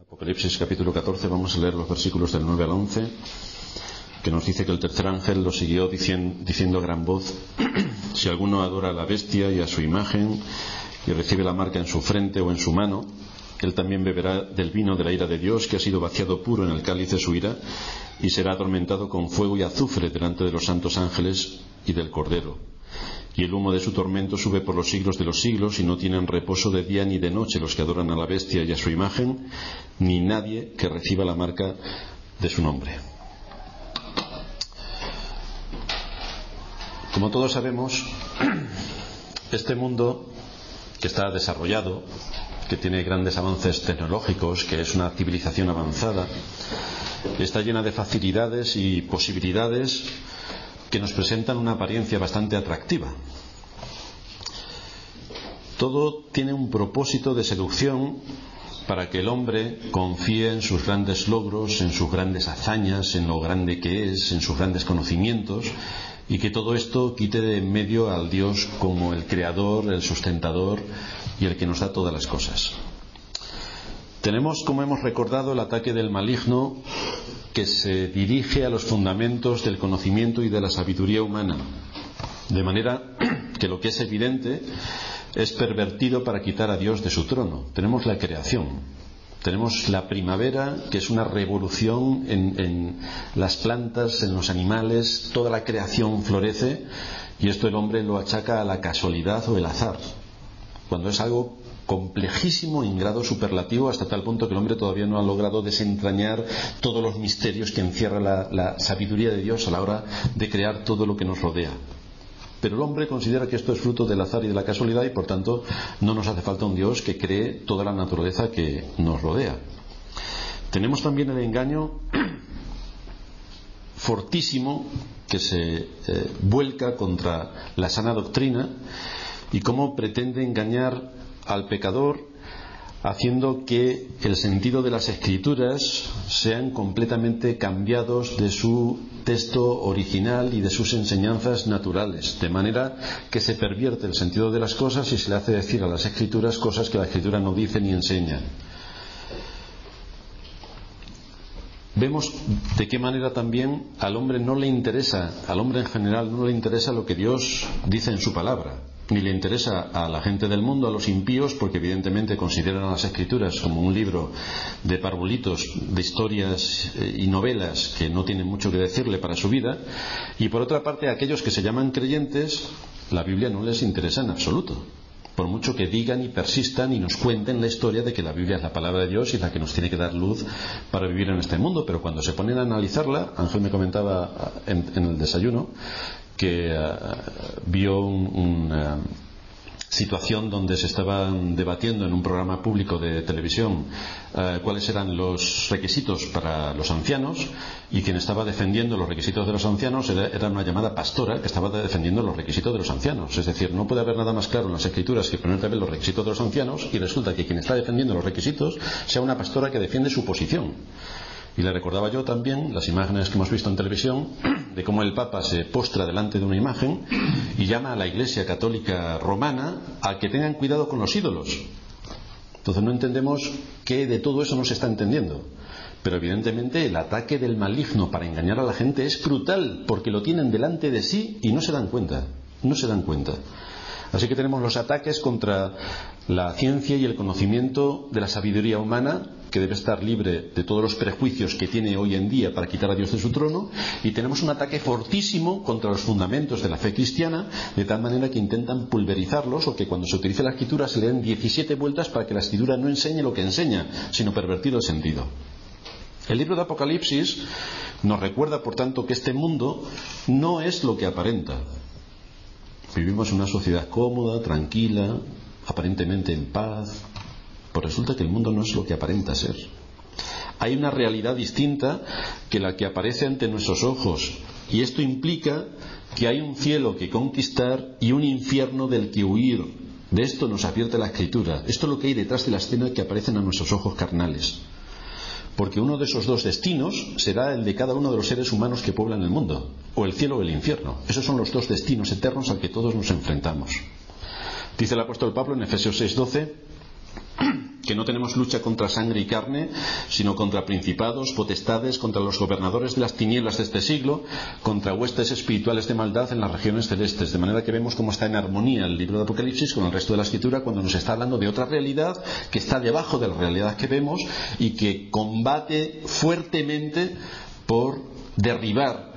Apocalipsis capítulo 14, vamos a leer los versículos del 9 al 11, que nos dice que el tercer ángel lo siguió diciendo a gran voz: si alguno adora a la bestia y a su imagen y recibe la marca en su frente o en su mano, él también beberá del vino de la ira de Dios, que ha sido vaciado puro en el cáliz de su ira, y será atormentado con fuego y azufre delante de los santos ángeles y del Cordero. Y el humo de su tormento sube por los siglos de los siglos, y no tienen reposo de día ni de noche los que adoran a la bestia y a su imagen, ni nadie que reciba la marca de su nombre. Como todos sabemos, este mundo que está desarrollado, que tiene grandes avances tecnológicos, que es una civilización avanzada, está llena de facilidades y posibilidades que nos presentan una apariencia bastante atractiva. Todo tiene un propósito de seducción para que el hombre confíe en sus grandes logros, en sus grandes hazañas, en lo grande que es, en sus grandes conocimientos, y que todo esto quite de en medio al Dios como el creador, el sustentador y el que nos da todas las cosas. Tenemos, como hemos recordado, el ataque del maligno que se dirige a los fundamentos del conocimiento y de la sabiduría humana, de manera que lo que es evidente es pervertido para quitar a Dios de su trono. Tenemos la creación, tenemos la primavera, que es una revolución en las plantas, en los animales, toda la creación florece, y esto el hombre lo achaca a la casualidad o el azar, cuando es algo complejísimo en grado superlativo, hasta tal punto que el hombre todavía no ha logrado desentrañar todos los misterios que encierra la sabiduría de Dios a la hora de crear todo lo que nos rodea. Pero el hombre considera que esto es fruto del azar y de la casualidad, y por tanto no nos hace falta un Dios que cree toda la naturaleza que nos rodea. Tenemos también el engaño fortísimo que se vuelca contra la sana doctrina, y cómo pretende engañar al pecador haciendo que el sentido de las escrituras sean completamente cambiados de su texto original y de sus enseñanzas naturales, de manera que se pervierte el sentido de las cosas y se le hace decir a las escrituras cosas que la escritura no dice ni enseña. Vemos de qué manera también al hombre no le interesa, al hombre en general no le interesa lo que Dios dice en su palabra, ni le interesa a la gente del mundo, a los impíos, porque evidentemente consideran a las escrituras como un libro de parvulitos, de historias y novelas que no tienen mucho que decirle para su vida, y por otra parte a aquellos que se llaman creyentes, la Biblia no les interesa en absoluto, por mucho que digan y persistan y nos cuenten la historia de que la Biblia es la palabra de Dios y la que nos tiene que dar luz para vivir en este mundo. Pero cuando se ponen a analizarla, Ángel me comentaba en el desayuno que vio una situación donde se estaban debatiendo en un programa público de televisión cuáles eran los requisitos para los ancianos, y quien estaba defendiendo los requisitos de los ancianos era una llamada pastora que estaba defendiendo los requisitos de los ancianos. Es decir, no puede haber nada más claro en las escrituras que ponerte a ver los requisitos de los ancianos, y resulta que quien está defendiendo los requisitos sea una pastora que defiende su posición. Y le recordaba yo también las imágenes que hemos visto en televisión de cómo el Papa se postra delante de una imagen y llama a la Iglesia Católica Romana a que tengan cuidado con los ídolos. Entonces no entendemos qué de todo eso no se está entendiendo. Pero evidentemente el ataque del maligno para engañar a la gente es brutal, porque lo tienen delante de sí y no se dan cuenta. No se dan cuenta. Así que tenemos los ataques contra la ciencia y el conocimiento de la sabiduría humana, que debe estar libre de todos los prejuicios que tiene hoy en día para quitar a Dios de su trono, y tenemos un ataque fortísimo contra los fundamentos de la fe cristiana, de tal manera que intentan pulverizarlos, o que cuando se utilice la escritura se le den 17 vueltas para que la escritura no enseñe lo que enseña, sino pervertir el sentido. El libro de Apocalipsis nos recuerda, por tanto, que este mundo no es lo que aparenta. Vivimos en una sociedad cómoda, tranquila, aparentemente en paz. Pues resulta que el mundo no es lo que aparenta ser. Hay una realidad distinta que la que aparece ante nuestros ojos, y esto implica que hay un cielo que conquistar y un infierno del que huir. De esto nos advierte la Escritura. Esto es lo que hay detrás de la escena que aparecen a nuestros ojos carnales. Porque uno de esos dos destinos será el de cada uno de los seres humanos que pueblan el mundo, o el cielo o el infierno. Esos son los dos destinos eternos al que todos nos enfrentamos. Dice el apóstol Pablo en Efesios 6:12 que no tenemos lucha contra sangre y carne, sino contra principados, potestades, contra los gobernadores de las tinieblas de este siglo, contra huestes espirituales de maldad en las regiones celestes. De manera que vemos cómo está en armonía el libro de Apocalipsis con el resto de la Escritura cuando nos está hablando de otra realidad que está debajo de la realidad que vemos y que combate fuertemente por derribar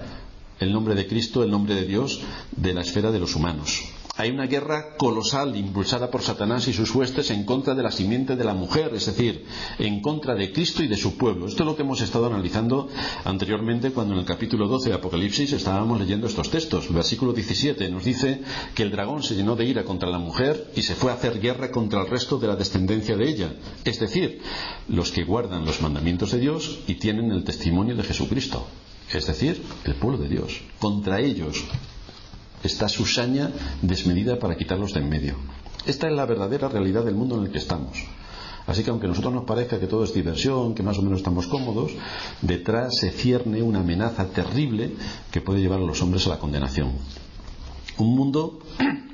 el nombre de Cristo, el nombre de Dios, de la esfera de los humanos. Hay una guerra colosal impulsada por Satanás y sus huestes en contra de la simiente de la mujer, es decir, en contra de Cristo y de su pueblo. Esto es lo que hemos estado analizando anteriormente cuando en el capítulo 12 de Apocalipsis estábamos leyendo estos textos. El versículo 17 nos dice que el dragón se llenó de ira contra la mujer y se fue a hacer guerra contra el resto de la descendencia de ella, es decir, los que guardan los mandamientos de Dios y tienen el testimonio de Jesucristo, es decir, el pueblo de Dios. Contra ellos está su saña desmedida para quitarlos de en medio. Esta es la verdadera realidad del mundo en el que estamos. Así que aunque a nosotros nos parezca que todo es diversión, que más o menos estamos cómodos, detrás se cierne una amenaza terrible que puede llevar a los hombres a la condenación. Un mundo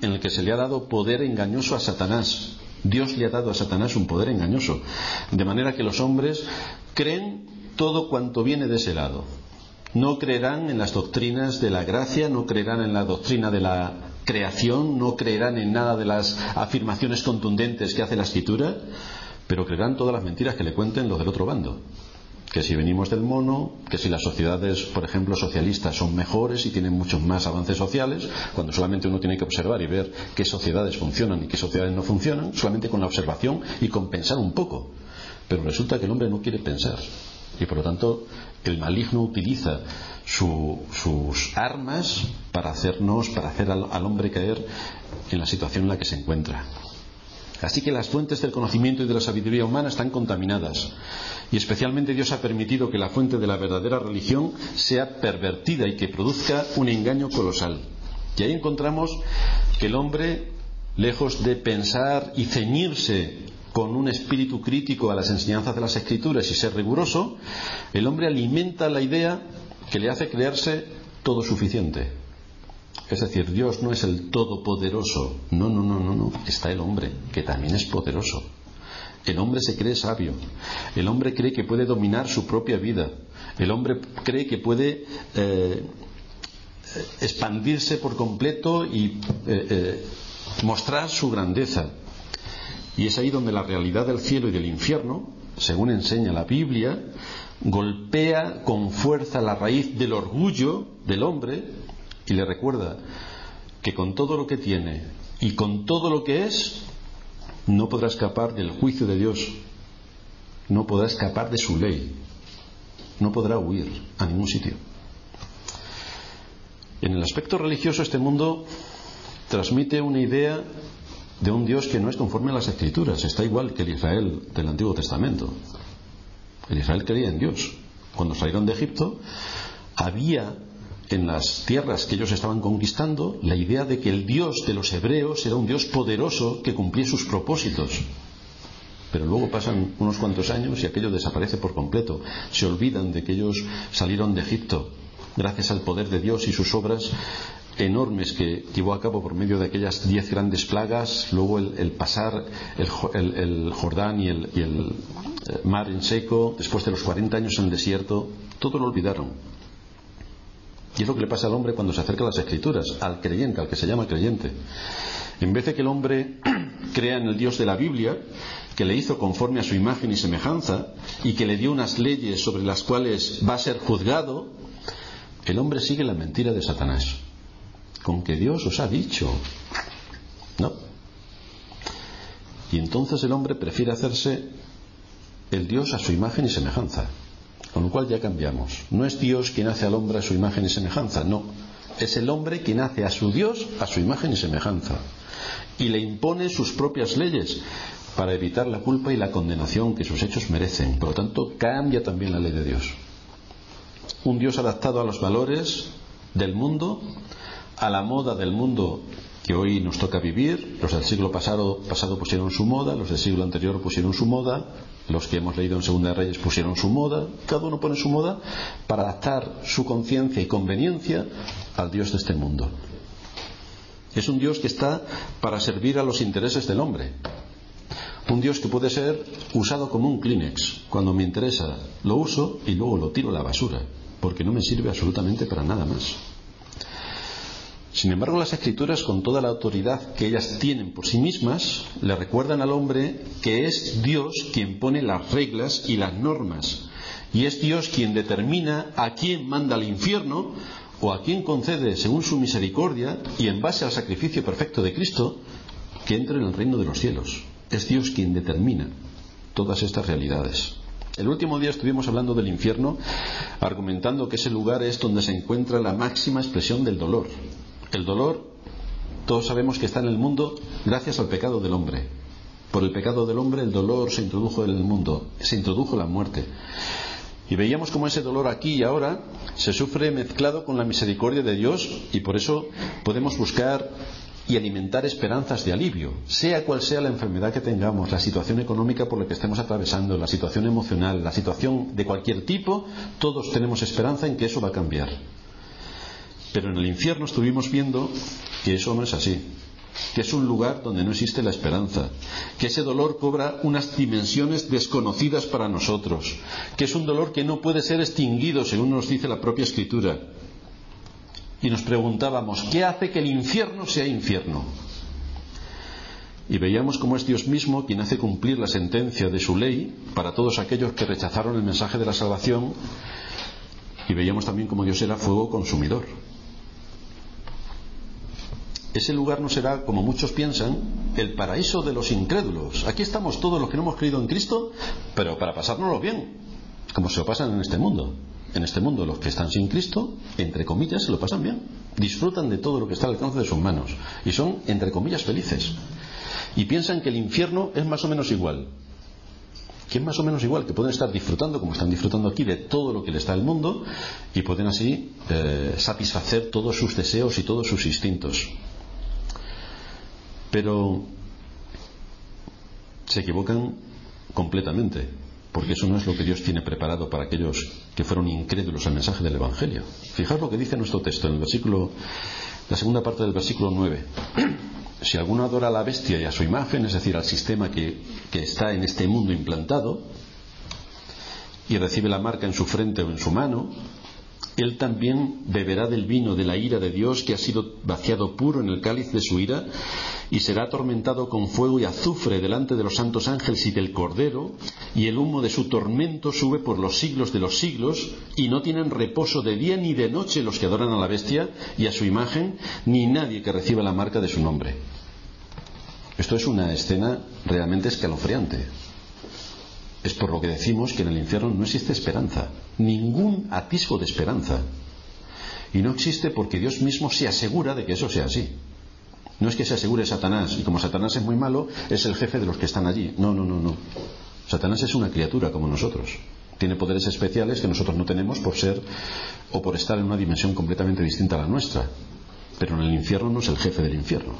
en el que se le ha dado poder engañoso a Satanás. Dios le ha dado a Satanás un poder engañoso, de manera que los hombres creen todo cuanto viene de ese lado. No creerán en las doctrinas de la gracia, no creerán en la doctrina de la creación, no creerán en nada de las afirmaciones contundentes que hace la Escritura, pero creerán todas las mentiras que le cuenten los del otro bando. Que si venimos del mono, que si las sociedades, por ejemplo, socialistas son mejores y tienen muchos más avances sociales, cuando solamente uno tiene que observar y ver qué sociedades funcionan y qué sociedades no funcionan, solamente con la observación y con pensar un poco. Pero resulta que el hombre no quiere pensar. Y por lo tanto el maligno utiliza sus armas para hacer al hombre caer en la situación en la que se encuentra. Así que las fuentes del conocimiento y de la sabiduría humana están contaminadas, y especialmente Dios ha permitido que la fuente de la verdadera religión sea pervertida y que produzca un engaño colosal. Y ahí encontramos que el hombre, lejos de pensar y ceñirse con un espíritu crítico a las enseñanzas de las Escrituras y ser riguroso, el hombre alimenta la idea que le hace creerse todo suficiente. Es decir, Dios no es el todopoderoso. No. Está el hombre, que también es poderoso. El hombre se cree sabio. El hombre cree que puede dominar su propia vida. El hombre cree que puede expandirse por completo y mostrar su grandeza. Y es ahí donde la realidad del cielo y del infierno, según enseña la Biblia, golpea con fuerza la raíz del orgullo del hombre y le recuerda que con todo lo que tiene y con todo lo que es, no podrá escapar del juicio de Dios, no podrá escapar de su ley, no podrá huir a ningún sitio. En el aspecto religioso, este mundo transmite una idea de un Dios que no es conforme a las Escrituras. Está igual que el Israel del Antiguo Testamento. El Israel creía en Dios. Cuando salieron de Egipto, había en las tierras que ellos estaban conquistando la idea de que el Dios de los hebreos era un Dios poderoso que cumplía sus propósitos. Pero luego pasan unos cuantos años y aquello desaparece por completo. Se olvidan de que ellos salieron de Egipto gracias al poder de Dios y sus obras enormes que llevó a cabo por medio de aquellas 10 grandes plagas, luego el pasar el Jordán y el mar en seco, después de los 40 años en el desierto, todo lo olvidaron. Y es lo que le pasa al hombre cuando se acerca a las Escrituras, al creyente, al que se llama creyente. En vez de que el hombre crea en el Dios de la Biblia, que le hizo conforme a su imagen y semejanza, y que le dio unas leyes sobre las cuales va a ser juzgado, el hombre sigue la mentira de Satanás. Con que Dios os ha dicho. No. Y entonces el hombre prefiere hacerse el Dios a su imagen y semejanza. Con lo cual ya cambiamos. No es Dios quien hace al hombre a su imagen y semejanza, no. Es el hombre quien hace a su Dios a su imagen y semejanza. Y le impone sus propias leyes para evitar la culpa y la condenación que sus hechos merecen. Por lo tanto, cambia también la ley de Dios. Un Dios adaptado a los valores del mundo, a la moda del mundo que hoy nos toca vivir. Los del siglo pasado pusieron su moda, los del siglo anterior pusieron su moda, los que hemos leído en Segunda de Reyes pusieron su moda. Cada uno pone su moda para adaptar su conciencia y conveniencia al Dios de este mundo. Es un Dios que está para servir a los intereses del hombre. Un Dios que puede ser usado como un Kleenex. Cuando me interesa lo uso y luego lo tiro a la basura, porque no me sirve absolutamente para nada más. Sin embargo, las Escrituras, con toda la autoridad que ellas tienen por sí mismas, le recuerdan al hombre que es Dios quien pone las reglas y las normas, y es Dios quien determina a quién manda al infierno o a quién concede, según su misericordia y en base al sacrificio perfecto de Cristo, que entre en el reino de los cielos. Es Dios quien determina todas estas realidades. El último día estuvimos hablando del infierno, argumentando que ese lugar es donde se encuentra la máxima expresión del dolor. El dolor, todos sabemos que está en el mundo gracias al pecado del hombre. Por el pecado del hombre el dolor se introdujo en el mundo, se introdujo la muerte. Y veíamos cómo ese dolor aquí y ahora se sufre mezclado con la misericordia de Dios, y por eso podemos buscar y alimentar esperanzas de alivio, sea cual sea la enfermedad que tengamos, la situación económica por la que estemos atravesando, la situación emocional, la situación de cualquier tipo. Todos tenemos esperanza en que eso va a cambiar. Pero en el infierno estuvimos viendo que eso no es así, que es un lugar donde no existe la esperanza, que ese dolor cobra unas dimensiones desconocidas para nosotros, que es un dolor que no puede ser extinguido, según nos dice la propia Escritura. Y nos preguntábamos, ¿qué hace que el infierno sea infierno? Y veíamos cómo es Dios mismo quien hace cumplir la sentencia de su ley para todos aquellos que rechazaron el mensaje de la salvación, y veíamos también cómo Dios era fuego consumidor. Ese lugar no será, como muchos piensan, el paraíso de los incrédulos. Aquí estamos todos los que no hemos creído en Cristo, pero para pasárnoslo bien, como se lo pasan en este mundo. En este mundo los que están sin Cristo, entre comillas, se lo pasan bien. Disfrutan de todo lo que está al alcance de sus manos y son, entre comillas, felices. Y piensan que el infierno es más o menos igual. Que es más o menos igual, que pueden estar disfrutando, como están disfrutando aquí, de todo lo que les da el mundo, y pueden así satisfacer todos sus deseos y todos sus instintos. Pero se equivocan completamente, porque eso no es lo que Dios tiene preparado para aquellos que fueron incrédulos al mensaje del Evangelio. Fijaos lo que dice nuestro texto en el versículo, la segunda parte del versículo 9. Si alguno adora a la bestia y a su imagen, es decir, al sistema que está en este mundo implantado, y recibe la marca en su frente o en su mano, él también beberá del vino de la ira de Dios, que ha sido vaciado puro en el cáliz de su ira, y será atormentado con fuego y azufre delante de los santos ángeles y del Cordero, y el humo de su tormento sube por los siglos de los siglos, y no tienen reposo de día ni de noche los que adoran a la bestia y a su imagen, ni nadie que reciba la marca de su nombre. Esto es una escena realmente escalofriante. Es por lo que decimos que en el infierno no existe esperanza, ningún atisbo de esperanza. Y no existe porque Dios mismo se asegura de que eso sea así. No es que se asegure Satanás, y como Satanás es muy malo, es el jefe de los que están allí. No. Satanás es una criatura como nosotros. Tiene poderes especiales que nosotros no tenemos por ser o por estar en una dimensión completamente distinta a la nuestra. Pero en el infierno no es el jefe del infierno.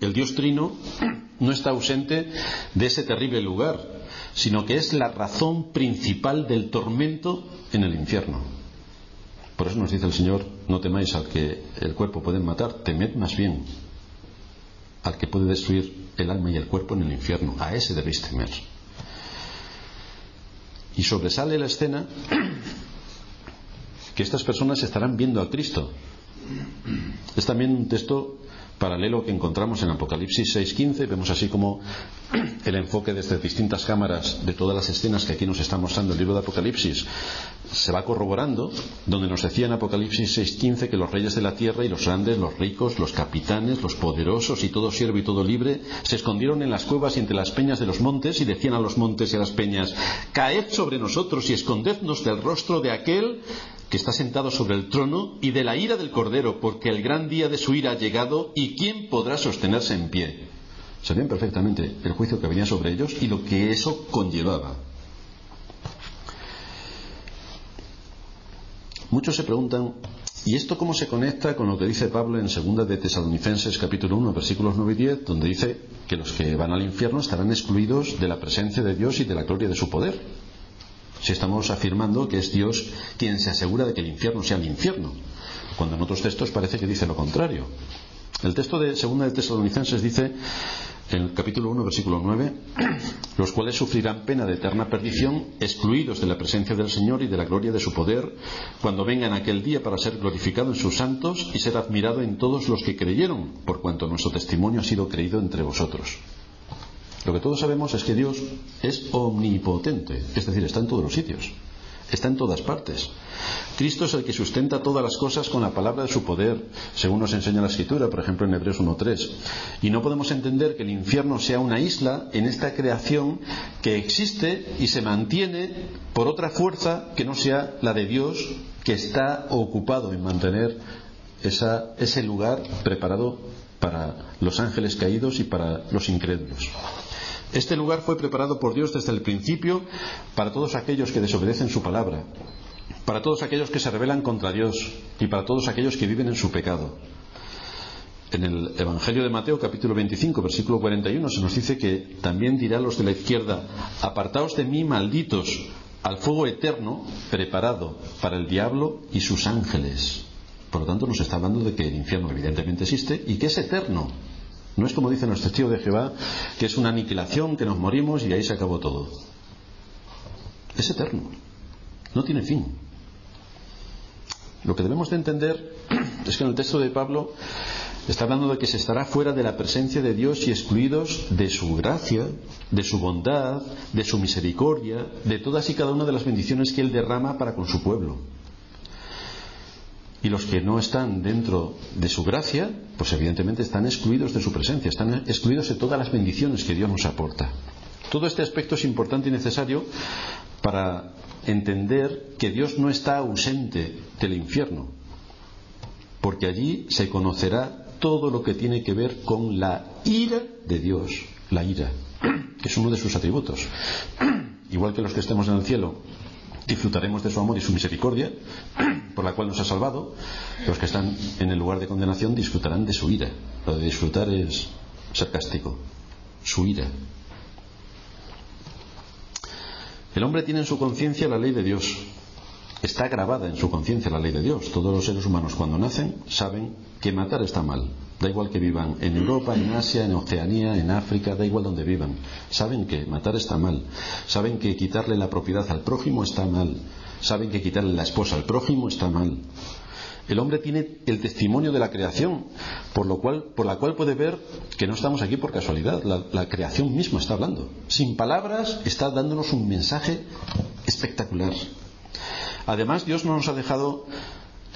El Dios Trino no está ausente de ese terrible lugar, sino que es la razón principal del tormento en el infierno. Por eso nos dice el Señor, no temáis al que el cuerpo puede matar, temed más bien al que puede destruir el alma y el cuerpo en el infierno. A ese debéis temer. Y sobresale la escena que estas personas estarán viendo a Cristo. Es también un texto paralelo que encontramos en Apocalipsis 6:15. Vemos así como el enfoque desde distintas cámaras de todas las escenas que aquí nos está mostrando el libro de Apocalipsis se va corroborando, donde nos decía en Apocalipsis 6:15 que los reyes de la tierra y los grandes, los ricos, los capitanes, los poderosos y todo siervo y todo libre se escondieron en las cuevas y entre las peñas de los montes, y decían a los montes y a las peñas: caed sobre nosotros y escondednos del rostro de aquel que está sentado sobre el trono y de la ira del Cordero, porque el gran día de su ira ha llegado, y ¿quién podrá sostenerse en pie? Sabían perfectamente el juicio que venía sobre ellos y lo que eso conllevaba. Muchos se preguntan ¿Y esto cómo se conecta con lo que dice Pablo en 2 de Tesalonicenses capítulo 1 versículos 9 y 10, donde dice que los que van al infierno estarán excluidos de la presencia de Dios y de la gloria de su poder? Si estamos afirmando que es Dios quien se asegura de que el infierno sea el infierno, cuando en otros textos parece que dice lo contrario. El texto de 2 de Tesalonicenses dice en el capítulo 1 versículo 9: los cuales sufrirán pena de eterna perdición, excluidos de la presencia del Señor y de la gloria de su poder, cuando vengan aquel día para ser glorificado en sus santos y ser admirado en todos los que creyeron, por cuanto nuestro testimonio ha sido creído entre vosotros. Lo que todos sabemos es que Dios es omnipotente, es decir, está en todos los sitios, está en todas partes. Cristo es el que sustenta todas las cosas con la palabra de su poder, según nos enseña la Escritura, por ejemplo en Hebreos 1:3. Y no podemos entender que el infierno sea una isla en esta creación que existe y se mantiene por otra fuerza que no sea la de Dios, que está ocupado en mantener ese lugar preparado para los ángeles caídos y para los incrédulos. Este lugar fue preparado por Dios desde el principio para todos aquellos que desobedecen su palabra, para todos aquellos que se rebelan contra Dios y para todos aquellos que viven en su pecado. En el Evangelio de Mateo capítulo 25 versículo 41 se nos dice que también dirá a los de la izquierda: apartaos de mí, malditos, al fuego eterno preparado para el diablo y sus ángeles. Por lo tanto nos está hablando de que el infierno evidentemente existe y que es eterno. No es como dicen los testigos de Jehová, que es una aniquilación, que nos morimos y ahí se acabó todo. Es eterno, no tiene fin. Lo que debemos de entender es que en el texto de Pablo está hablando de que se estará fuera de la presencia de Dios y excluidos de su gracia, de su bondad, de su misericordia, de todas y cada una de las bendiciones que Él derrama para con su pueblo. Y los que no están dentro de su gracia, pues evidentemente están excluidos de su presencia, están excluidos de todas las bendiciones que Dios nos aporta. Todo este aspecto es importante y necesario para entender que Dios no está ausente del infierno, porque allí se conocerá todo lo que tiene que ver con la ira de Dios, la ira, que es uno de sus atributos. Igual que los que estemos en el cielo disfrutaremos de su amor y su misericordia, por la cual nos ha salvado, los que están en el lugar de condenación disfrutarán de su ira. Lo de disfrutar es sarcástico, su ira. El hombre tiene en su conciencia la ley de Dios. Está grabada en su conciencia la ley de Dios. Todos los seres humanos cuando nacen saben que matar está mal. Da igual que vivan en Europa, en Asia, en Oceanía, en África, da igual donde vivan. Saben que matar está mal. Saben que quitarle la propiedad al prójimo está mal. Saben que quitarle la esposa al prójimo está mal. El hombre tiene el testimonio de la creación, por la cual puede ver que no estamos aquí por casualidad. La creación misma está hablando. Sin palabras está dándonos un mensaje espectacular. Además, Dios no nos ha dejado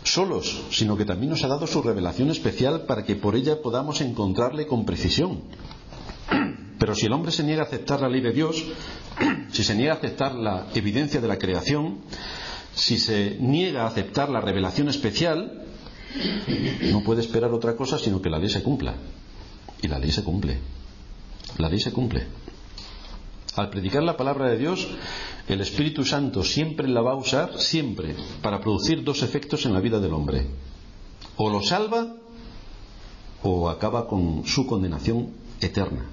solos, sino que también nos ha dado su revelación especial para que por ella podamos encontrarle con precisión. Pero si el hombre se niega a aceptar la ley de Dios, si se niega a aceptar la evidencia de la creación, si se niega a aceptar la revelación especial, no puede esperar otra cosa sino que la ley se cumpla. Y la ley se cumple. La ley se cumple. Al predicar la palabra de Dios, el Espíritu Santo siempre la va a usar, siempre, para producir dos efectos en la vida del hombre. O lo salva o acaba con su condenación eterna.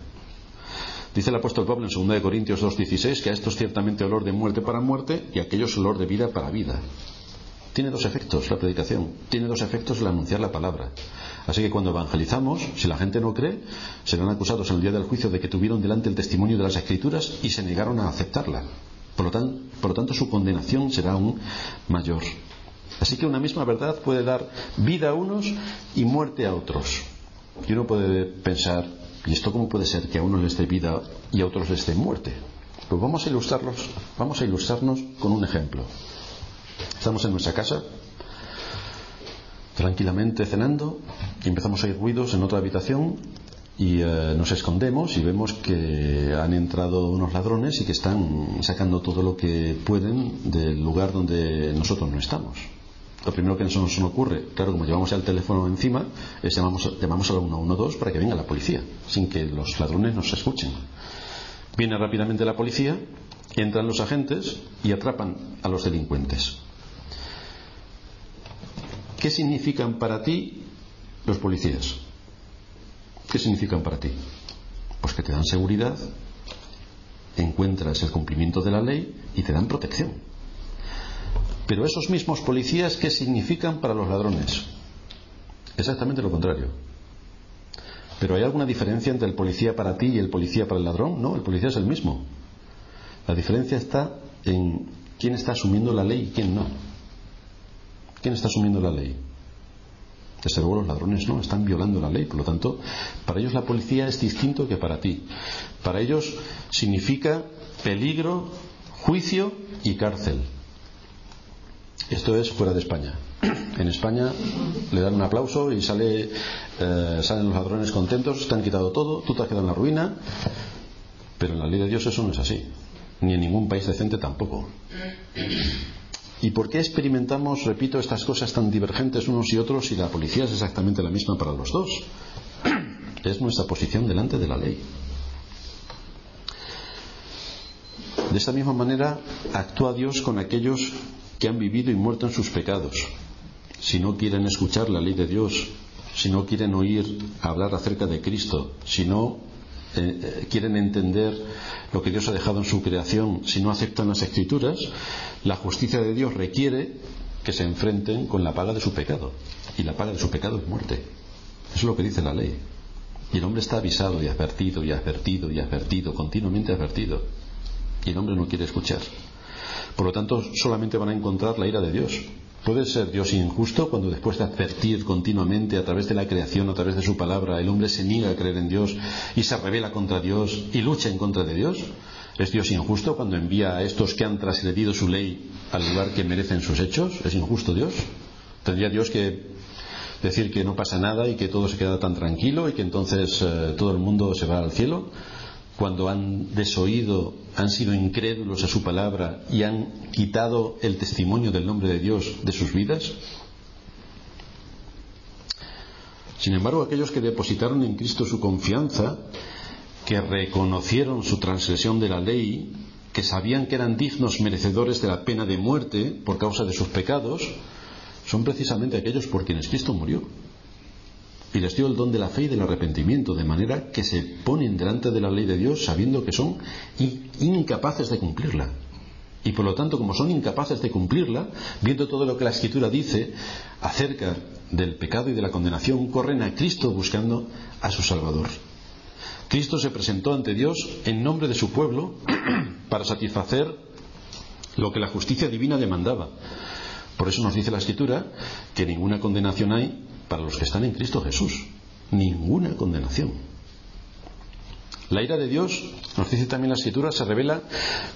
Dice el apóstol Pablo en 2 Corintios 2:16 que a esto es ciertamente olor de muerte para muerte y a aquello es olor de vida para vida. Tiene dos efectos la predicación, tiene dos efectos el anunciar la palabra. Así que cuando evangelizamos, si la gente no cree, serán acusados en el día del juicio de que tuvieron delante el testimonio de las Escrituras y se negaron a aceptarla. Por lo tanto, su condenación será aún mayor. Así que una misma verdad puede dar vida a unos y muerte a otros. Y uno puede pensar, ¿y esto cómo puede ser que a unos les dé vida y a otros les dé muerte? Pues vamos a ilustrarnos con un ejemplo. Estamos en nuestra casa, tranquilamente cenando, y empezamos a oír ruidos en otra habitación y nos escondemos y vemos que han entrado unos ladrones y que están sacando todo lo que pueden del lugar donde nosotros no estamos. Lo primero que nos ocurre, claro, como llevamos el teléfono encima, es llamamos al 112 para que venga la policía, sin que los ladrones nos escuchen. Viene rápidamente la policía, entran los agentes y atrapan a los delincuentes. ¿qué significan para ti los policías? ¿Qué significan para ti? Pues que te dan seguridad, encuentras el cumplimiento de la ley y te dan protección. Pero esos mismos policías, ¿qué significan para los ladrones? Exactamente lo contrario. ¿Pero hay alguna diferencia entre el policía para ti y el policía para el ladrón? No, el policía es el mismo. La diferencia está en quién está asumiendo la ley y quién no. ¿Quién está asumiendo la ley? Desde luego los ladrones no, están violando la ley. Por lo tanto, para ellos la policía es distinto que para ti. Para ellos significa peligro, juicio y cárcel. Esto es fuera de España. En España le dan un aplauso y salen los ladrones contentos, te han quitado todo, tú te has quedado en la ruina. Pero en la ley de Dios eso no es así, ni en ningún país decente tampoco. ¿Y por qué experimentamos, repito, estas cosas tan divergentes unos y otros si la policía es exactamente la misma para los dos? Es nuestra posición delante de la ley. De esta misma manera actúa Dios con aquellos que han vivido y muerto en sus pecados. Si no quieren escuchar la ley de Dios, si no quieren oír hablar acerca de Cristo, si no quieren entender lo que Dios ha dejado en su creación, si no aceptan las Escrituras, la justicia de Dios requiere que se enfrenten con la paga de su pecado. Y la paga de su pecado es muerte. Eso es lo que dice la ley. Y el hombre está avisado y advertido y advertido y advertido, continuamente advertido. Y el hombre no quiere escuchar. Por lo tanto, solamente van a encontrar la ira de Dios. ¿Puede ser Dios injusto cuando después de advertir continuamente a través de la creación, a través de su palabra, el hombre se niega a creer en Dios y se rebela contra Dios y lucha en contra de Dios? ¿Es Dios injusto cuando envía a estos que han transgredido su ley al lugar que merecen sus hechos? ¿Es injusto Dios? ¿Tendría Dios que decir que no pasa nada y que todo se queda tan tranquilo y que entonces todo el mundo se va al cielo? Cuando han desoído, han sido incrédulos a su palabra y han quitado el testimonio del nombre de Dios de sus vidas. Sin embargo, aquellos que depositaron en Cristo su confianza, que reconocieron su transgresión de la ley, que sabían que eran dignos merecedores de la pena de muerte por causa de sus pecados, son precisamente aquellos por quienes Cristo murió. Y les dio el don de la fe y del arrepentimiento, de manera que se ponen delante de la ley de Dios sabiendo que son incapaces de cumplirla. Y por lo tanto, como son incapaces de cumplirla, viendo todo lo que la Escritura dice acerca del pecado y de la condenación, corren a Cristo buscando a su Salvador. Cristo se presentó ante Dios en nombre de su pueblo para satisfacer lo que la justicia divina demandaba. Por eso nos dice la Escritura que ninguna condenación hay para los que están en Cristo Jesús. Ninguna condenación. La ira de Dios, nos dice también la Escritura, se revela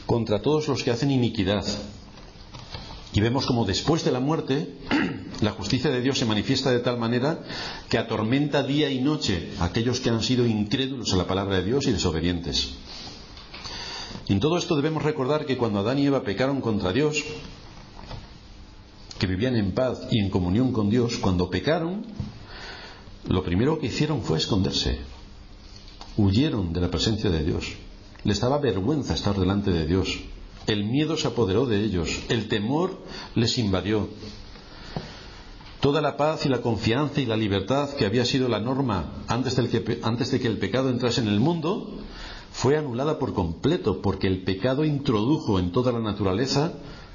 contra todos los que hacen iniquidad. Y vemos como después de la muerte la justicia de Dios se manifiesta de tal manera que atormenta día y noche a aquellos que han sido incrédulos a la palabra de Dios y desobedientes. Y en todo esto debemos recordar que cuando Adán y Eva pecaron contra Dios, que vivían en paz y en comunión con Dios, cuando pecaron, lo primero que hicieron fue esconderse. Huyeron de la presencia de Dios. Les daba vergüenza estar delante de Dios. El miedo se apoderó de ellos. El temor les invadió. Toda la paz y la confianza y la libertad que había sido la norma antes de que el pecado entrase en el mundo, fue anulada por completo, porque el pecado introdujo en toda la naturaleza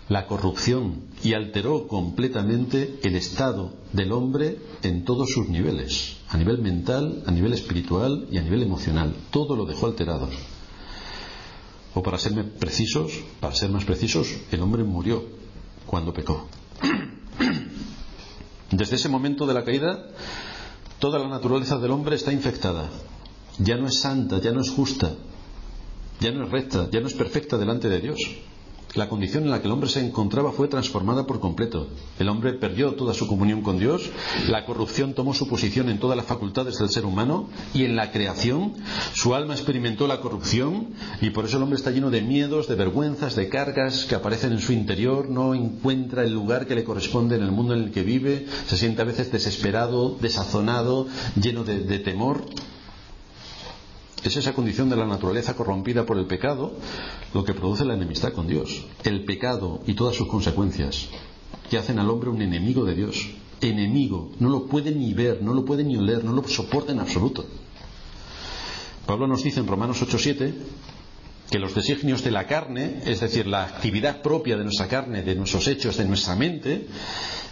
la corrupción y alteró completamente el estado del hombre en todos sus niveles, a nivel mental, a nivel espiritual y a nivel emocional. Todo lo dejó alterado. O para ser más precisos, el hombre murió cuando pecó. Desde ese momento de la caída, toda la naturaleza del hombre está infectada. Ya no es santa, ya no es justa, ya no es recta, ya no es perfecta delante de Dios. La condición en la que el hombre se encontraba fue transformada por completo. El hombre perdió toda su comunión con Dios, la corrupción tomó su posición en todas las facultades del ser humano y en la creación su alma experimentó la corrupción, y por eso el hombre está lleno de miedos, de vergüenzas, de cargas que aparecen en su interior, no encuentra el lugar que le corresponde en el mundo en el que vive, se siente a veces desesperado, desazonado, lleno de temor. Es esa condición de la naturaleza corrompida por el pecado lo que produce la enemistad con Dios. El pecado y todas sus consecuencias, que hacen al hombre un enemigo de Dios, enemigo, no lo puede ni ver, no lo puede ni oler, no lo soporta en absoluto. Pablo nos dice en Romanos 8:7 que los designios de la carne, es decir, la actividad propia de nuestra carne, de nuestros hechos, de nuestra mente,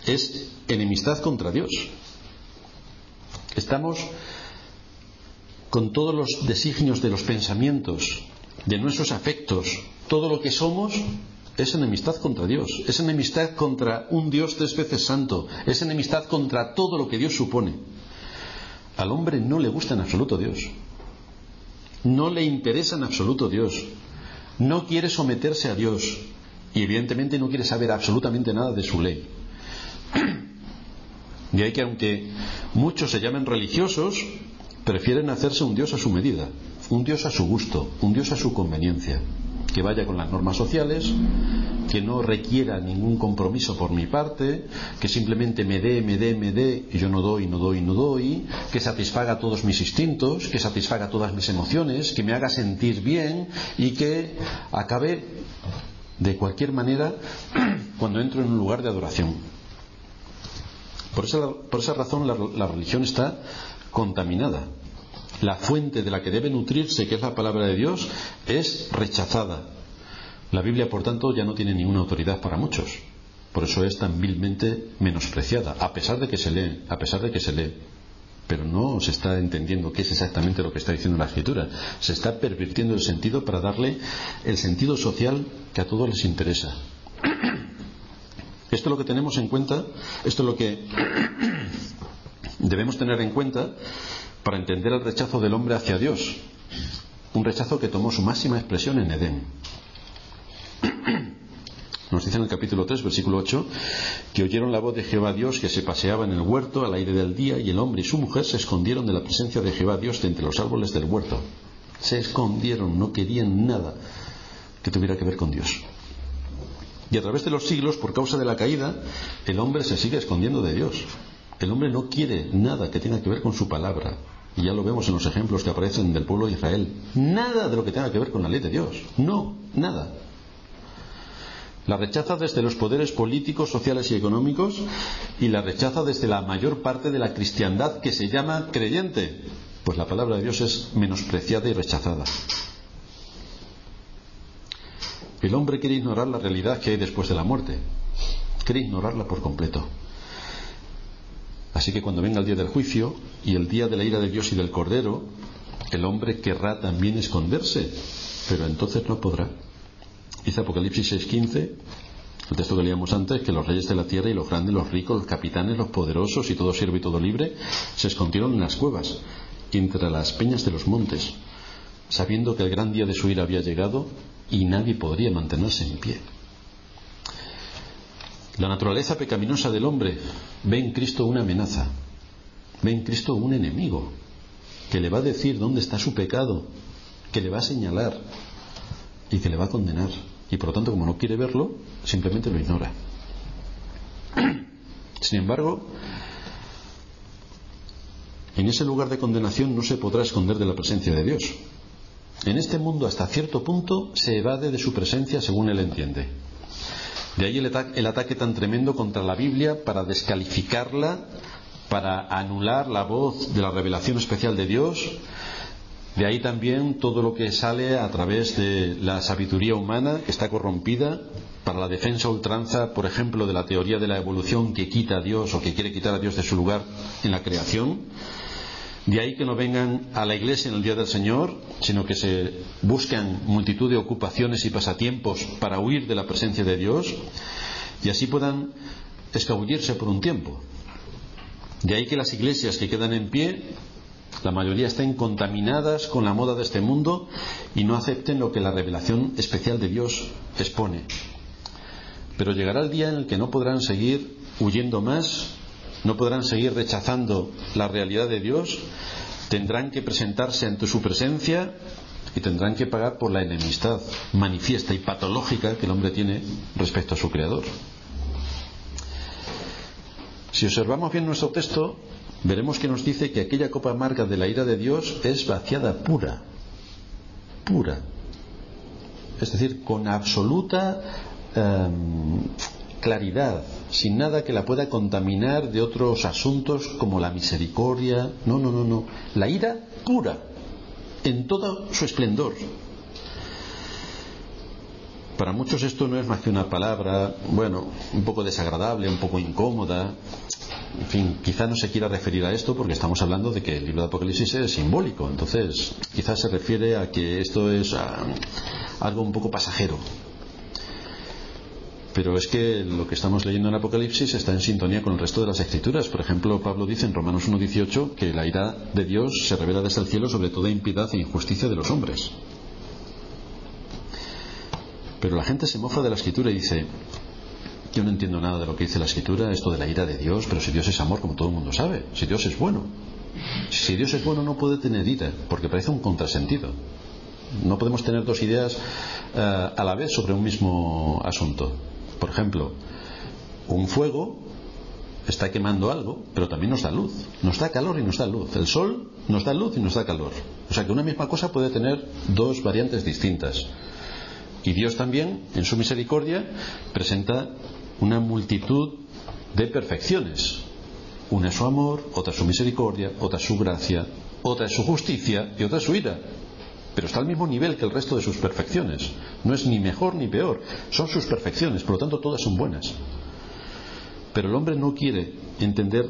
es enemistad contra Dios. Estamos con todos los designios de los pensamientos, de nuestros afectos, todo lo que somos es enemistad contra Dios, es enemistad contra un Dios 3 veces santo, es enemistad contra todo lo que Dios supone. Al hombre no le gusta en absoluto Dios, no le interesa en absoluto Dios, no quiere someterse a Dios y evidentemente no quiere saber absolutamente nada de su ley. De ahí que aunque muchos se llamen religiosos, prefieren hacerse un Dios a su medida, un Dios a su gusto, un Dios a su conveniencia, que vaya con las normas sociales, que no requiera ningún compromiso por mi parte, que simplemente me dé, y yo no doy, que satisfaga todos mis instintos, que satisfaga todas mis emociones, que me haga sentir bien y que acabe de cualquier manera cuando entro en un lugar de adoración. Por esa razón la religión está contaminada. La fuente de la que debe nutrirse, que es la palabra de Dios, es rechazada. La Biblia, por tanto, ya no tiene ninguna autoridad para muchos. Por eso es tan vilmente menospreciada, a pesar de que se lee. Pero no se está entendiendo qué es exactamente lo que está diciendo la Escritura. Se está pervirtiendo el sentido para darle el sentido social que a todos les interesa. Esto es lo que tenemos en cuenta, esto es lo que debemos tener en cuenta para entender el rechazo del hombre hacia Dios, un rechazo que tomó su máxima expresión en Edén. Nos dice en el capítulo 3, versículo 8, que oyeron la voz de Jehová Dios que se paseaba en el huerto al aire del día, y el hombre y su mujer se escondieron de la presencia de Jehová Dios de entre los árboles del huerto. Se escondieron, no querían nada que tuviera que ver con Dios. Y a través de los siglos, por causa de la caída, el hombre se sigue escondiendo de Dios. El hombre no quiere nada que tenga que ver con su palabra. Y ya lo vemos en los ejemplos que aparecen del pueblo de Israel. Nada de lo que tenga que ver con la ley de Dios. No, nada. La rechaza desde los poderes políticos, sociales y económicos, y la rechaza desde la mayor parte de la cristiandad que se llama creyente. Pues la palabra de Dios es menospreciada y rechazada. El hombre quiere ignorar la realidad que hay después de la muerte. Quiere ignorarla por completo. Así que cuando venga el día del juicio y el día de la ira de Dios y del Cordero, el hombre querrá también esconderse, pero entonces no podrá. Dice Apocalipsis 6:15, el texto que leíamos antes, que los reyes de la tierra y los grandes, los ricos, los capitanes, los poderosos y todo siervo y todo libre se escondieron en las cuevas y entre las peñas de los montes, sabiendo que el gran día de su ira había llegado y nadie podría mantenerse en pie. La naturaleza pecaminosa del hombre ve en Cristo una amenaza, ve en Cristo un enemigo que le va a decir dónde está su pecado, que le va a señalar y que le va a condenar, y por lo tanto, como no quiere verlo, simplemente lo ignora. Sin embargo, en ese lugar de condenación no se podrá esconder de la presencia de Dios. En este mundo, hasta cierto punto, se evade de su presencia según él entiende. De ahí el ataque tan tremendo contra la Biblia para descalificarla, para anular la voz de la revelación especial de Dios. De ahí también todo lo que sale a través de la sabiduría humana, que está corrompida, para la defensa a ultranza, por ejemplo, de la teoría de la evolución que quita a Dios o que quiere quitar a Dios de su lugar en la creación. De ahí que no vengan a la iglesia en el día del Señor, sino que se buscan multitud de ocupaciones y pasatiempos para huir de la presencia de Dios y así puedan escabullirse por un tiempo. De ahí que las iglesias que quedan en pie, la mayoría estén contaminadas con la moda de este mundo y no acepten lo que la revelación especial de Dios expone. Pero llegará el día en el que no podrán seguir huyendo más, no podrán seguir rechazando la realidad de Dios, tendrán que presentarse ante su presencia y tendrán que pagar por la enemistad manifiesta y patológica que el hombre tiene respecto a su Creador. Si observamos bien nuestro texto, veremos que nos dice que aquella copa amarga de la ira de Dios es vaciada pura, es decir, con absoluta claridad, sin nada que la pueda contaminar de otros asuntos como la misericordia. No. La ira pura, en todo su esplendor. Para muchos esto no es más que una palabra, un poco desagradable, un poco incómoda. En fin, quizá no se quiera referir a esto porque estamos hablando de que el libro de Apocalipsis es simbólico. Entonces, quizás se refiere a que esto es algo un poco pasajero. Pero es que lo que estamos leyendo en Apocalipsis está en sintonía con el resto de las Escrituras. Por ejemplo, Pablo dice en Romanos 1:18 que la ira de Dios se revela desde el cielo sobre toda impiedad e injusticia de los hombres. Pero la gente se mofa de la Escritura y dice: yo no entiendo nada de lo que dice la Escritura, esto de la ira de Dios, pero si Dios es amor, como todo el mundo sabe, si Dios es bueno. Si Dios es bueno no puede tener ira, porque parece un contrasentido. No podemos tener dos ideas a la vez sobre un mismo asunto. Por ejemplo, un fuego está quemando algo, pero también nos da luz. Nos da calor y nos da luz. El sol nos da luz y nos da calor. O sea que una misma cosa puede tener dos variantes distintas. Y Dios también, en su misericordia, presenta una multitud de perfecciones. Una es su amor, otra es su misericordia, otra es su gracia, otra es su justicia y otra es su ira. Pero está al mismo nivel que el resto de sus perfecciones. No es ni mejor ni peor, son sus perfecciones, por lo tanto todas son buenas. Pero el hombre no quiere entender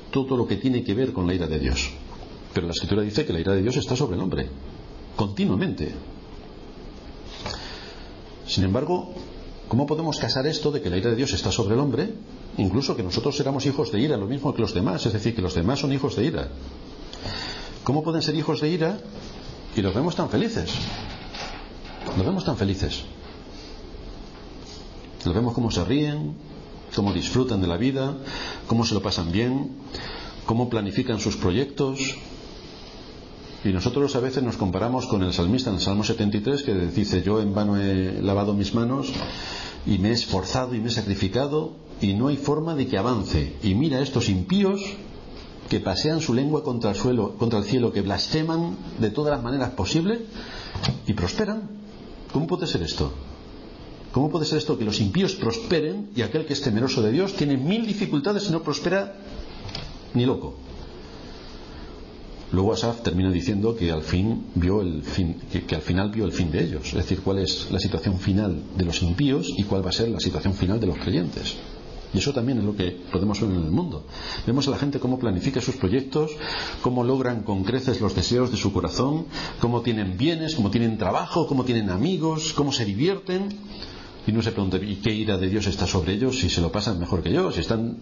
todo lo que tiene que ver con la ira de Dios. Pero la Escritura dice que la ira de Dios está sobre el hombre, continuamente. Sin embargo, ¿cómo podemos casar esto de que la ira de Dios está sobre el hombre, incluso que nosotros éramos hijos de ira, lo mismo que los demás, es decir, que los demás son hijos de ira? ¿Cómo pueden ser hijos de ira y los vemos tan felices? Los vemos tan felices. Los vemos cómo se ríen, cómo disfrutan de la vida, cómo se lo pasan bien, cómo planifican sus proyectos. Y nosotros a veces nos comparamos con el salmista en el Salmo 73, que dice: yo en vano he lavado mis manos y me he esforzado y me he sacrificado y no hay forma de que avance. Y mira estos impíos que pasean su lengua contra el cielo, que blasfeman de todas las maneras posibles y prosperan. ¿Cómo puede ser esto? ¿Cómo puede ser esto que los impíos prosperen y aquel que es temeroso de Dios tiene 1000 dificultades y no prospera ni loco? Luego Asaf termina diciendo que al final vio el fin de ellos, es decir, cuál es la situación final de los impíos y cuál va a ser la situación final de los creyentes. Y eso también es lo que podemos ver en el mundo. Vemos a la gente cómo planifica sus proyectos, cómo logran con creces los deseos de su corazón, cómo tienen bienes, cómo tienen trabajo, cómo tienen amigos, cómo se divierten. Y no se pregunta: ¿y qué ira de Dios está sobre ellos? Si se lo pasan mejor que yo, si están...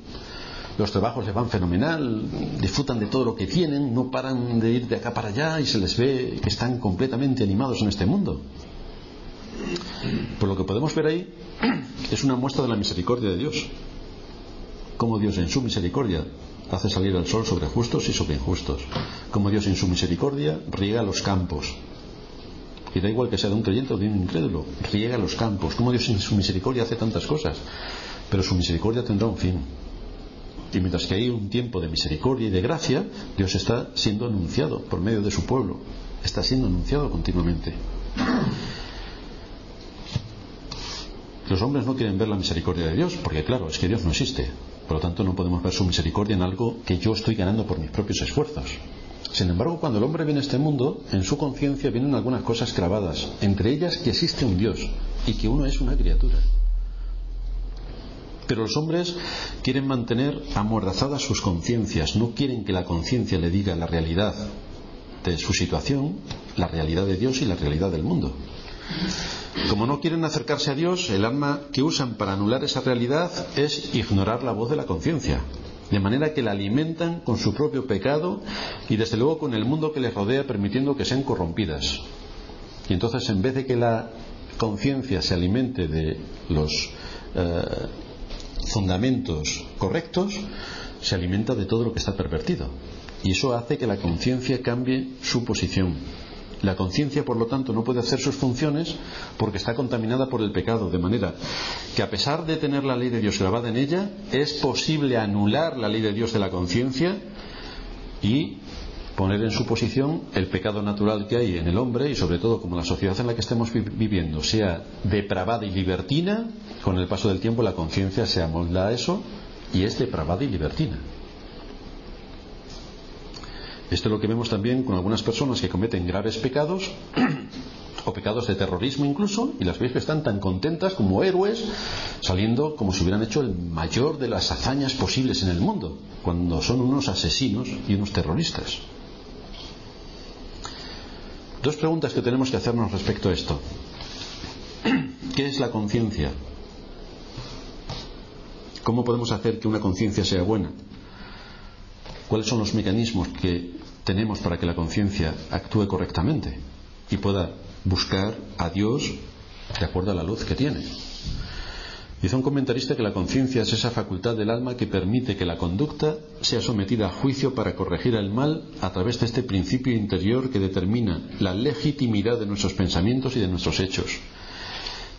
Los trabajos les van fenomenal, disfrutan de todo lo que tienen, no paran de ir de acá para allá y se les ve que están completamente animados en este mundo. Por lo que podemos ver ahí es una muestra de la misericordia de Dios. Cómo Dios en su misericordia hace salir el sol sobre justos y sobre injustos. Cómo Dios en su misericordia riega los campos. Y da igual que sea de un creyente o de un incrédulo, riega los campos. Cómo Dios en su misericordia hace tantas cosas. Pero su misericordia tendrá un fin. Y mientras que hay un tiempo de misericordia y de gracia, Dios está siendo anunciado por medio de su pueblo. Está siendo anunciado continuamente. Los hombres no quieren ver la misericordia de Dios, porque claro, es que Dios no existe. Por lo tanto, no podemos ver su misericordia en algo que yo estoy ganando por mis propios esfuerzos. Sin embargo, cuando el hombre viene a este mundo, en su conciencia vienen algunas cosas clavadas, entre ellas que existe un Dios y que uno es una criatura. Pero los hombres quieren mantener amordazadas sus conciencias, no quieren que la conciencia le diga la realidad de su situación, la realidad de Dios y la realidad del mundo. Como no quieren acercarse a Dios, el arma que usan para anular esa realidad es ignorar la voz de la conciencia, de manera que la alimentan con su propio pecado y desde luego con el mundo que les rodea, permitiendo que sean corrompidas. Y entonces, en vez de que la conciencia se alimente de los fundamentos correctos, se alimenta de todo lo que está pervertido, y eso hace que la conciencia cambie su posición. La conciencia, por lo tanto, no puede hacer sus funciones porque está contaminada por el pecado, de manera que, a pesar de tener la ley de Dios grabada en ella, es posible anular la ley de Dios de la conciencia y poner en su posición el pecado natural que hay en el hombre, y sobre todo como la sociedad en la que estemos viviendo sea depravada y libertina, con el paso del tiempo la conciencia se amolda a eso y es depravada y libertina. Esto es lo que vemos también con algunas personas que cometen graves pecados o pecados de terrorismo incluso, y las veis que están tan contentas como héroes, saliendo como si hubieran hecho el mayor de las hazañas posibles en el mundo, cuando son unos asesinos y unos terroristas. Dos preguntas que tenemos que hacernos respecto a esto. ¿Qué es la conciencia? ¿Cómo podemos hacer que una conciencia sea buena? ¿Cuáles son los mecanismos que tenemos para que la conciencia actúe correctamente y pueda buscar a Dios de acuerdo a la luz que tiene? Dice un comentarista que la conciencia es esa facultad del alma que permite que la conducta sea sometida a juicio para corregir el mal a través de este principio interior que determina la legitimidad de nuestros pensamientos y de nuestros hechos.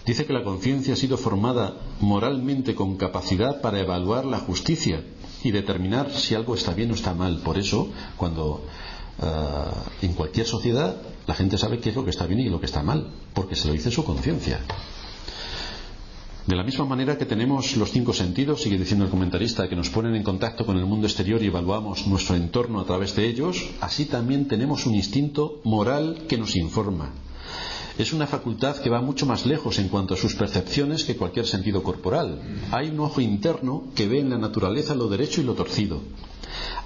Dice que la conciencia ha sido formada moralmente con capacidad para evaluar la justicia y determinar si algo está bien o está mal. Por eso, cuando en cualquier sociedad la gente sabe qué es lo que está bien y lo que está mal, porque se lo dice su conciencia. De la misma manera que tenemos los 5 sentidos, sigue diciendo el comentarista, que nos ponen en contacto con el mundo exterior y evaluamos nuestro entorno a través de ellos, así también tenemos un instinto moral que nos informa. Es una facultad que va mucho más lejos en cuanto a sus percepciones que cualquier sentido corporal. Hay un ojo interno que ve en la naturaleza lo derecho y lo torcido.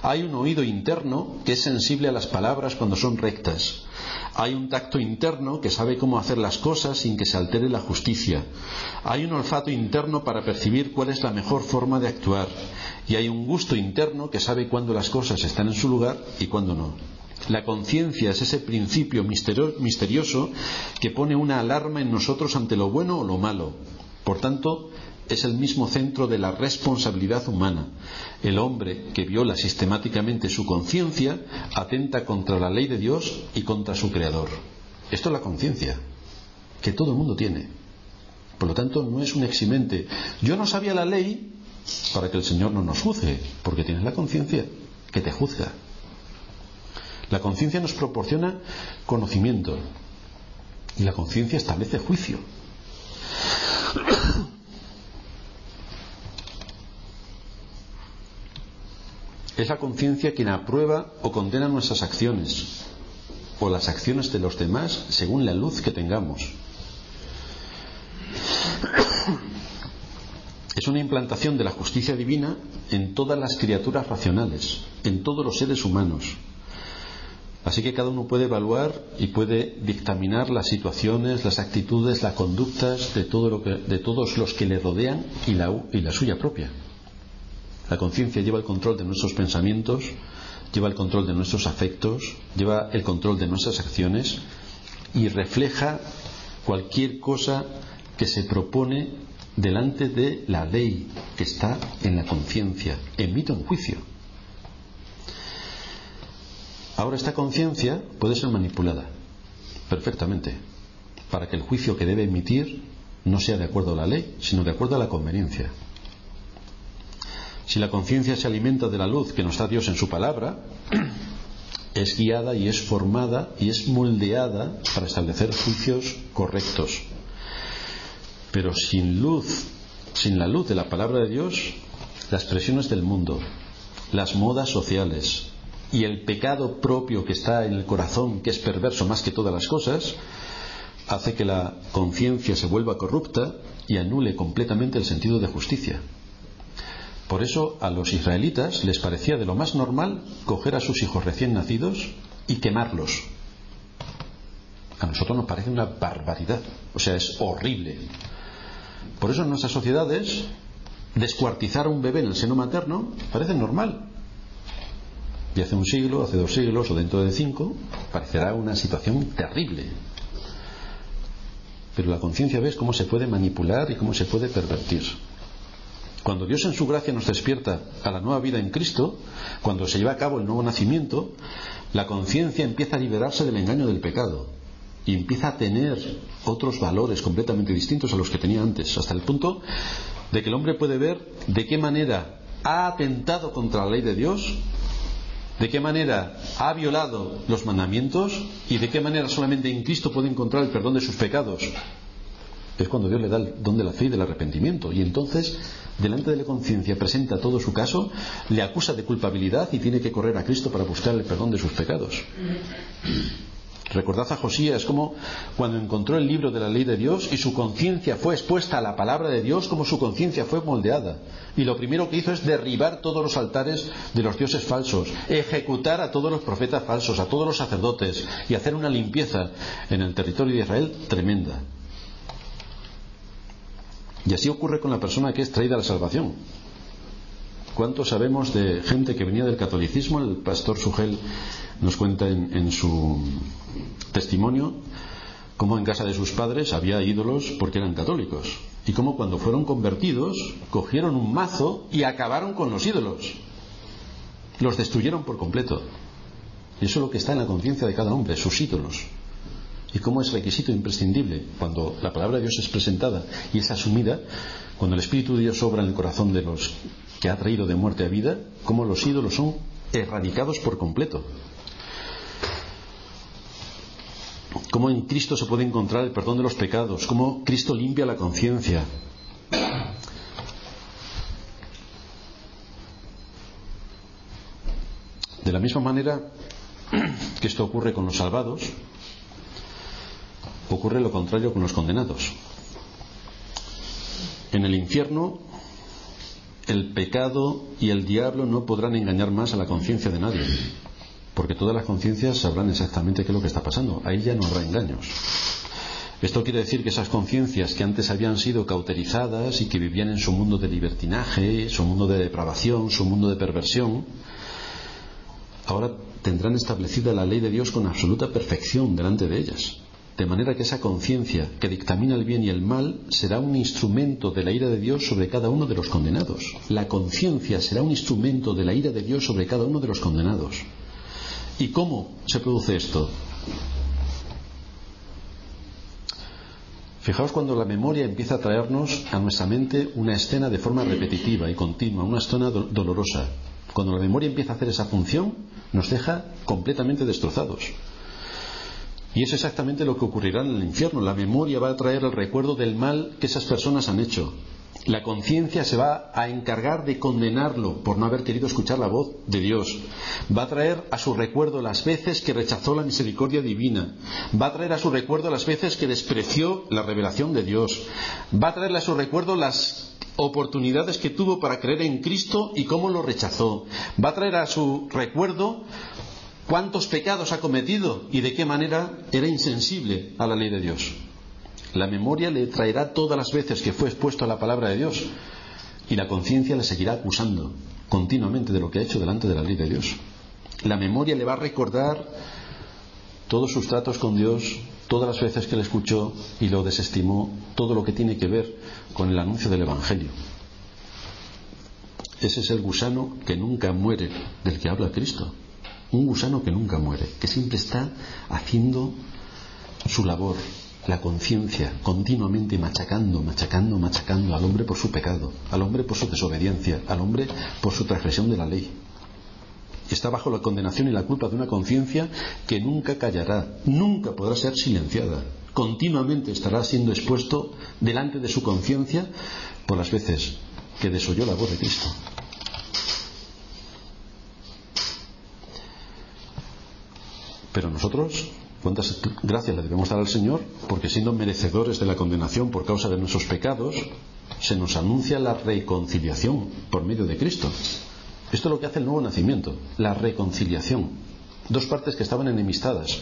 Hay un oído interno que es sensible a las palabras cuando son rectas. Hay un tacto interno que sabe cómo hacer las cosas sin que se altere la justicia. Hay un olfato interno para percibir cuál es la mejor forma de actuar. Y hay un gusto interno que sabe cuándo las cosas están en su lugar y cuándo no. La conciencia es ese principio misterioso que pone una alarma en nosotros ante lo bueno o lo malo. Por tanto, es el mismo centro de la responsabilidad humana. El hombre que viola sistemáticamente su conciencia atenta contra la ley de Dios y contra su Creador. Esto es la conciencia, que todo el mundo tiene. Por lo tanto, no es un eximente. Yo no sabía la ley para que el Señor no nos juzgue, porque tienes la conciencia que te juzga. La conciencia nos proporciona conocimiento y la conciencia establece juicio. Es la conciencia quien aprueba o condena nuestras acciones o las acciones de los demás según la luz que tengamos. Es una implantación de la justicia divina en todas las criaturas racionales, en todos los seres humanos. Así que cada uno puede evaluar y puede dictaminar las situaciones, las actitudes, las conductas de todos los que le rodean y la suya propia. La conciencia lleva el control de nuestros pensamientos, lleva el control de nuestros afectos, lleva el control de nuestras acciones y refleja cualquier cosa que se propone delante de la ley que está en la conciencia. Emite un juicio. Ahora esta conciencia puede ser manipulada perfectamente para que el juicio que debe emitir no sea de acuerdo a la ley, sino de acuerdo a la conveniencia. Si la conciencia se alimenta de la luz que nos da Dios en su palabra, es guiada y es formada y es moldeada para establecer juicios correctos. Pero sin la luz de la palabra de Dios, las presiones del mundo, las modas sociales y el pecado propio que está en el corazón, que es perverso más que todas las cosas, hace que la conciencia se vuelva corrupta y anule completamente el sentido de justicia. Por eso a los israelitas les parecía de lo más normal coger a sus hijos recién nacidos y quemarlos. A nosotros nos parece una barbaridad, o sea, es horrible. Por eso en nuestras sociedades descuartizar a un bebé en el seno materno parece normal. Y hace un siglo, hace 2 siglos o dentro de 5 parecerá una situación terrible. Pero la conciencia ves cómo se puede manipular y cómo se puede pervertir. Cuando Dios en su gracia nos despierta a la nueva vida en Cristo, cuando se lleva a cabo el nuevo nacimiento, la conciencia empieza a liberarse del engaño del pecado y empieza a tener otros valores completamente distintos a los que tenía antes, hasta el punto de que el hombre puede ver de qué manera ha atentado contra la ley de Dios de qué manera ha violado los mandamientos y de qué manera solamente en Cristo puede encontrar el perdón de sus pecados, es cuando Dios le da el don de la fe y del arrepentimiento. Y entonces, delante de la conciencia, presenta todo su caso, le acusa de culpabilidad y tiene que correr a Cristo para buscar el perdón de sus pecados. Recordad a Josías como cuando encontró el libro de la ley de Dios y su conciencia fue expuesta a la palabra de Dios, como su conciencia fue moldeada. Y lo primero que hizo es derribar todos los altares de los dioses falsos, ejecutar a todos los profetas falsos, a todos los sacerdotes y hacer una limpieza en el territorio de Israel tremenda. Y así ocurre con la persona que es traída a la salvación. ¿Cuánto sabemos de gente que venía del catolicismo? El pastor Sugel nos cuenta en su testimonio cómo en casa de sus padres había ídolos porque eran católicos, y cómo cuando fueron convertidos cogieron un mazo y acabaron con los ídolos, los destruyeron por completo. Y eso es lo que está en la conciencia de cada hombre, sus ídolos. Y cómo es requisito imprescindible cuando la palabra de Dios es presentada y es asumida, cuando el Espíritu de Dios obra en el corazón de los que ha traído de muerte a vida, cómo los ídolos son erradicados por completo. Cómo en Cristo se puede encontrar el perdón de los pecados, cómo Cristo limpia la conciencia. De la misma manera que esto ocurre con los salvados, ocurre lo contrario con los condenados. En el infierno, el pecado y el diablo no podrán engañar más a la conciencia de nadie, porque todas las conciencias sabrán exactamente qué es lo que está pasando. Ahí ya no habrá engaños. Esto quiere decir que esas conciencias que antes habían sido cauterizadas y que vivían en su mundo de libertinaje, su mundo de depravación, su mundo de perversión, ahora tendrán establecida la ley de Dios con absoluta perfección delante de ellas. De manera que esa conciencia que dictamina el bien y el mal será un instrumento de la ira de Dios sobre cada uno de los condenados. La conciencia será un instrumento de la ira de Dios sobre cada uno de los condenados. ¿Y cómo se produce esto? Fijaos cuando la memoria empieza a traernos a nuestra mente una escena de forma repetitiva y continua, una escena dolorosa. Cuando la memoria empieza a hacer esa función, nos deja completamente destrozados. Y es exactamente lo que ocurrirá en el infierno. La memoria va a traer el recuerdo del mal que esas personas han hecho. La conciencia se va a encargar de condenarlo por no haber querido escuchar la voz de Dios. Va a traer a su recuerdo las veces que rechazó la misericordia divina. Va a traer a su recuerdo las veces que despreció la revelación de Dios. Va a traerle a su recuerdo las oportunidades que tuvo para creer en Cristo y cómo lo rechazó. Va a traer a su recuerdo cuántos pecados ha cometido y de qué manera era insensible a la ley de Dios. La memoria le traerá todas las veces que fue expuesto a la palabra de Dios, y la conciencia le seguirá acusando continuamente de lo que ha hecho delante de la ley de Dios. La memoria le va a recordar todos sus tratos con Dios, todas las veces que le escuchó y lo desestimó, todo lo que tiene que ver con el anuncio del Evangelio. Ese es el gusano que nunca muere del que habla Cristo. Un gusano que nunca muere, que siempre está haciendo su labor, la conciencia, continuamente machacando al hombre por su pecado, al hombre por su desobediencia, al hombre por su transgresión de la ley. Está bajo la condenación y la culpa de una conciencia que nunca callará, nunca podrá ser silenciada. Continuamente estará siendo expuesto delante de su conciencia por las veces que desoyó la voz de Cristo. Pero nosotros, cuántas gracias le debemos dar al Señor, porque siendo merecedores de la condenación por causa de nuestros pecados, se nos anuncia la reconciliación por medio de Cristo. Esto es lo que hace el nuevo nacimiento, la reconciliación. Dos partes que estaban enemistadas.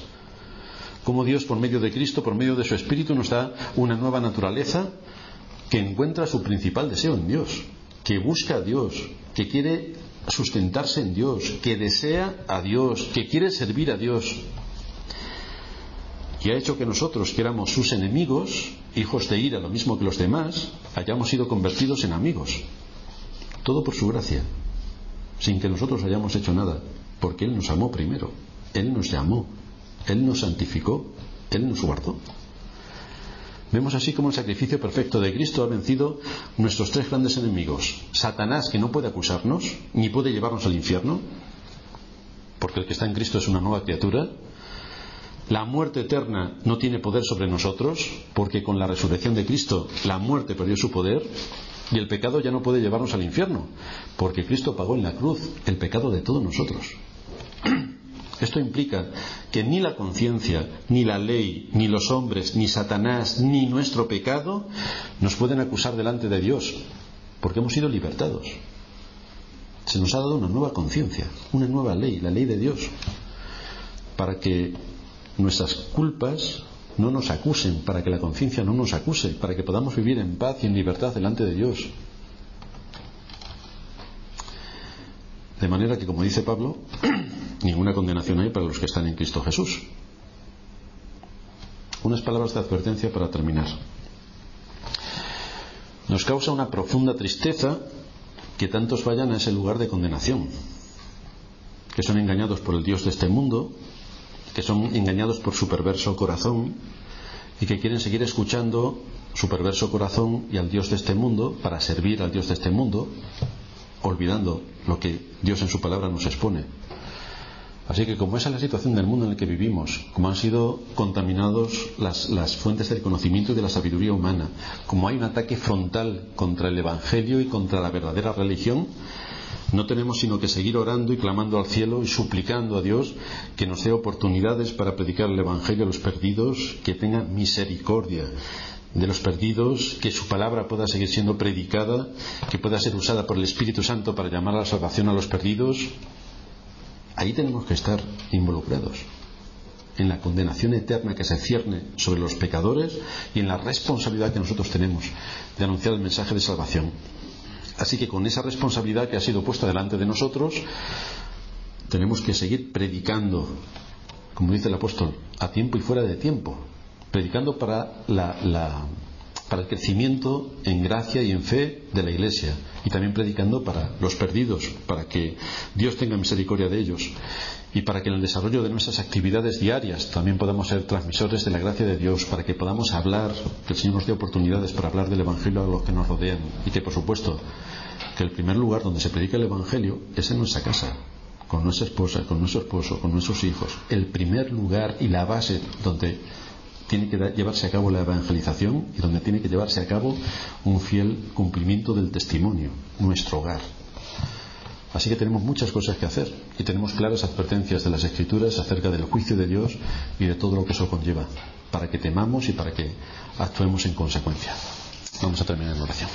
Como Dios, por medio de Cristo, por medio de su Espíritu, nos da una nueva naturaleza que encuentra su principal deseo en Dios, que busca a Dios, que quiere sustentarse en Dios, que desea a Dios, que quiere servir a Dios. Y ha hecho que nosotros, que éramos sus enemigos, hijos de ira, lo mismo que los demás, hayamos sido convertidos en amigos. Todo por su gracia, sin que nosotros hayamos hecho nada, porque Él nos amó primero, Él nos llamó, Él nos santificó, Él nos guardó. Vemos así como el sacrificio perfecto de Cristo ha vencido nuestros tres grandes enemigos. Satanás, que no puede acusarnos, ni puede llevarnos al infierno. porque el que está en Cristo es una nueva criatura. La muerte eterna no tiene poder sobre nosotros, porque con la resurrección de Cristo la muerte perdió su poder, y el pecado ya no puede llevarnos al infierno, porque Cristo pagó en la cruz el pecado de todos nosotros. Esto implica que ni la conciencia, ni la ley, ni los hombres, ni Satanás, ni nuestro pecado nos pueden acusar delante de Dios, porque hemos sido libertados. Se nos ha dado una nueva conciencia, una nueva ley, la ley de Dios, para que nuestras culpas no nos acusen, para que la conciencia no nos acuse, para que podamos vivir en paz y en libertad delante de Dios. De manera que, como dice Pablo, ninguna condenación hay para los que están en Cristo Jesús. Unas palabras de advertencia para terminar. Nos causa una profunda tristeza que tantos vayan a ese lugar de condenación, que son engañados por el Dios de este mundo, que son engañados por su perverso corazón y que quieren seguir escuchando su perverso corazón y al Dios de este mundo para servir al Dios de este mundo, olvidando lo que Dios en su palabra nos expone. Así que, como esa es la situación del mundo en el que vivimos, como han sido contaminados las fuentes del conocimiento y de la sabiduría humana, como hay un ataque frontal contra el Evangelio y contra la verdadera religión, no tenemos sino que seguir orando y clamando al cielo y suplicando a Dios que nos dé oportunidades para predicar el Evangelio a los perdidos, que tenga misericordia de los perdidos, que su palabra pueda seguir siendo predicada, que pueda ser usada por el Espíritu Santo para llamar a la salvación a los perdidos. Ahí tenemos que estar involucrados, en la condenación eterna que se cierne sobre los pecadores y en la responsabilidad que nosotros tenemos de anunciar el mensaje de salvación. Así que con esa responsabilidad que ha sido puesta delante de nosotros, tenemos que seguir predicando, como dice el apóstol, a tiempo y fuera de tiempo, predicando para el crecimiento en gracia y en fe de la Iglesia, y también predicando para los perdidos, para que Dios tenga misericordia de ellos, y para que en el desarrollo de nuestras actividades diarias también podamos ser transmisores de la gracia de Dios, para que podamos hablar, que el Señor nos dé oportunidades para hablar del Evangelio a los que nos rodean, y que, por supuesto, que el primer lugar donde se predica el Evangelio es en nuestra casa, con nuestra esposa, con nuestro esposo, con nuestros hijos. El primer lugar y la base donde tiene que llevarse a cabo la evangelización y donde tiene que llevarse a cabo un fiel cumplimiento del testimonio, nuestro hogar. Así que tenemos muchas cosas que hacer y tenemos claras advertencias de las Escrituras acerca del juicio de Dios y de todo lo que eso conlleva, para que temamos y para que actuemos en consecuencia. Vamos a terminar en oración.